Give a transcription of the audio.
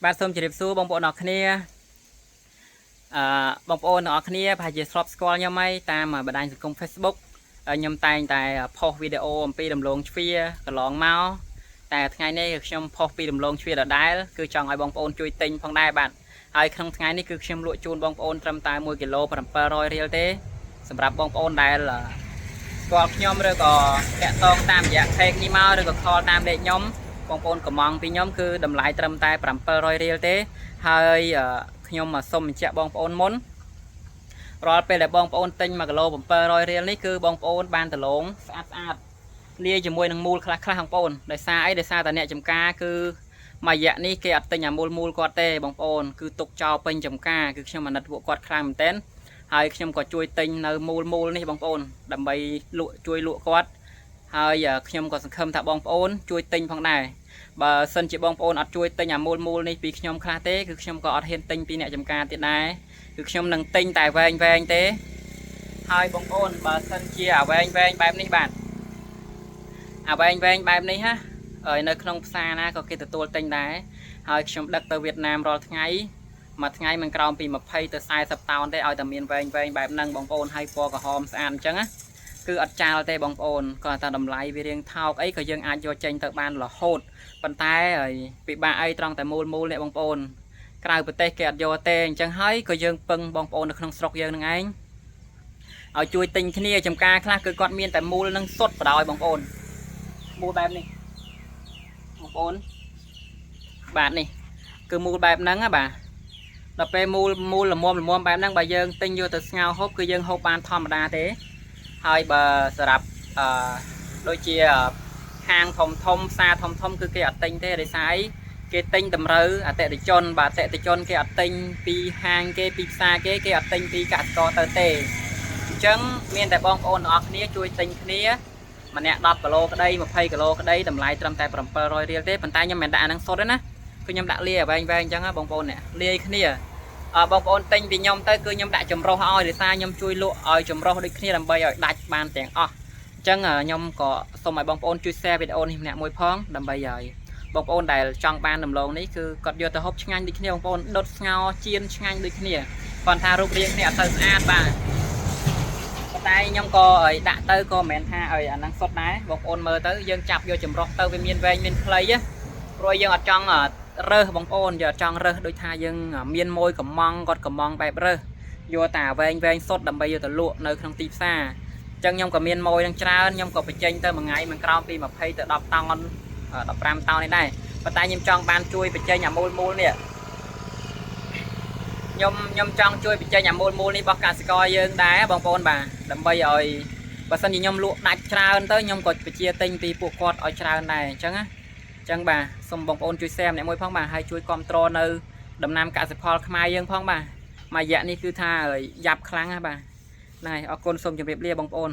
បាទសូមជម្រាបសួរបងប្អូនអរគ្នាបងប្អូនអរគ្នាប្រហែលជាស្របស្គាល់ខ្ញុំហើយតាមបណ្ដាញសង្គម Facebook ខ្ញុំតែងតែផុសវីដេអូអំពីដំឡូងជ្វាកន្លងមកតែថ្ងៃនេះខ្ញុំផុសពីដំឡូងជ្វាដដែលគឺចង់ឲ្យបងប្អូនជួយទិញផងដែរបាទហើយក្នុងថ្ងៃនេះគឺខ្ញុំលក់ជូនបងប្អូនត្រឹមតែ1គីឡូ700រៀលទេសម្រាប់បងប្អូនដែលស្គាល់ខ្ញុំឬក៏តាក់ទងតាមរយៈ Page នេះមកឬក៏ call តាមលេខខ្ញុំបងប្អូនកំងពីខ្ញុំគឺតម្លៃត្រឹមតែ700រៀលទេហើយខ្ញុំសូមបញ្ជាក់បងប្អូនមុនរាល់ពេលដែលបងប្អូនទិញ1គីឡូ700រៀលនេះគឺបងប្អូនបានដលងស្អាតលាយជាមួយនឹងមូលខ្លះបងប្អូនដោយសារអីដោយសារតែអ្នកចំការគឺមួយរយៈនេះគេអត់ទិញអាមូលគាត់ទេបងប្អូនគឺទុកចោលពេញចំការគឺខ្ញុំអាណិតពួកគាត់ខ្លាំងមែនទែនហើយខ្ញុំក៏ជួយទិញនៅមូលនេះបងប្អូនដើម្បីជួយលក់គាត់ហើយខ្ញុំក៏សង្ឃឹមថាបងប្អូនជួយទិញផងដែរបើសិនជាបងប្អូនអត់ជួយទិញអាមូលនេះពីខ្ញុំខ្លះទេគឺខ្ញុំក៏អត់ហ៊ានទិញពីអ្នកចំការទៀតដែរគឺខ្ញុំនឹងទិញតែវែងទេហើយបងប្អូនបើសិនជាអាវែងបែបនេះបាទអាវែងបែបនេះហ่ะនៅក្នុងផ្សារណាក៏គេទទួលទិញដែរហើយខ្ញុំដឹកទៅវៀតណាមរាល់ថ្ងៃមួយថ្ងៃមិនក្រោមពី20ទៅ40តោនទេឲ្យតែមានវែងបែបហ្នឹងបងប្អូនហើយពណ៌ក្រហមស្អាតអញ្ចឹងណាគឺអត់ចាលទេបងប្អូនគាត់ថាតម្លៃវារៀងថោកអីក៏យើងអាចយកចេញទៅបានរហូតប៉ុន្តែពិបាកអីត្រង់តែមូលនេះបងប្អូនក្រៅប្រទេសគេអត់យកទេអញ្ចឹងហើយក៏យើងពឹងបងប្អូននៅក្នុងស្រុកយើងនឹងឯងឲ្យជួយទិញគ្នាចំការខ្លះគឺគាត់មានតែមូលនឹងសុទ្ធបដ ாய் បងប្អូនមូលបែបនេះបងប្អូនបាទនេះគឺមូលបែបហ្នឹងណាបាទដល់ពេលមូលល្មមបែបហ្នឹងបើយើងទិញយកទៅស្ងោរហូបគឺយើងហូបបានធម្មតាទេហើយបើសម្រាប់ដូចជាហាងធំផ្សារធំគឺគេអត់ទិញទេដោយសារអីគេទិញតម្រូវអតិថិជនបាទអតិថិជនគេអត់ទិញពីហាងគេពីផ្សារគេអត់ទិញពីកសិករទៅទេអញ្ចឹងមានតែបងប្អូនទាំងអស់គ្នាជួយទិញគ្នាម្នាក់10គីឡូក្តី20គីឡូក្តីតម្លៃត្រឹមតែ700រៀលទេប៉ុន្តែខ្ញុំមិនដាក់អាហ្នឹងសុទ្ធទេណាគឺខ្ញុំដាក់លាយវែងអញ្ចឹងបងប្អូនអ្នកលាយគ្នាបងប្អូនទិញពីខ្ញុំទៅគឺខ្ញុំដាក់ចម្រុះឲ្យដោយសារខ្ញុំជួយលក់ឲ្យចម្រុះដូចគ្នាដើម្បីឲ្យដាច់បានទាំងអស់អញ្ចឹងខ្ញុំក៏សូមឲ្យបងប្អូនជួយ share វីដេអូនេះម្នាក់មួយផងដើម្បីឲ្យបងប្អូនដែលចង់បានដំឡូងនេះគឺគាត់យកទៅហូបឆ្ងាញ់ដូចគ្នាបងប្អូនដុតស្ងោរចៀនឆ្ងាញ់ដូចគ្នាគាត់ថារូបរាងនេះអត់ទៅស្អាតបាទតែខ្ញុំក៏ដាក់ទៅក៏មិនមែនថាឲ្យអាហ្នឹងសុទ្ធដែរបងប្អូនមើលទៅយើងចាប់យកចម្រុះទៅវាមានវែងមានខ្លីព្រោះយើងអត់ចង់រើសបងប្អូនយើងអត់ចង់រើសដូចថាយើងមានមួយកំងគាត់កំងបែបរើសយកតែវែងសុទ្ធដើម្បីយកទៅលក់នៅក្នុងទីផ្សារអញ្ចឹងខ្ញុំក៏មានមួយនឹងច្រើនខ្ញុំក៏បញ្ចេញទៅមួយថ្ងៃមិនក្រោមពី20ទៅ10តោន15តោននេះដែរប៉ុន្តែខ្ញុំចង់បានជួយបញ្ចេញអាមូលនេះខ្ញុំចង់ជួយបញ្ចេញអាមូលនេះរបស់កសិករយើងដែរបងប្អូនបាទដើម្បីឲ្យបើសិនជាខ្ញុំលក់ដាច់ច្រើនទៅខ្ញុំក៏បញ្ជាទិញពីពួកគាត់ឲ្យច្រើនដែរអញ្ចឹងណាអញ្ចឹងបាទសូមបងប្អូនជួយ share ម្នាក់មួយផងបាទហើយជួយគ្រប់គ្រងនៅដំណាំកសិផលខ្មែរយើងផងបាទមួយរយៈនេះគឺថាយ៉ាប់ខ្លាំងណាស់បាទហ្នឹងហើយអរគុណសូមជម្រាបលាបងប្អូន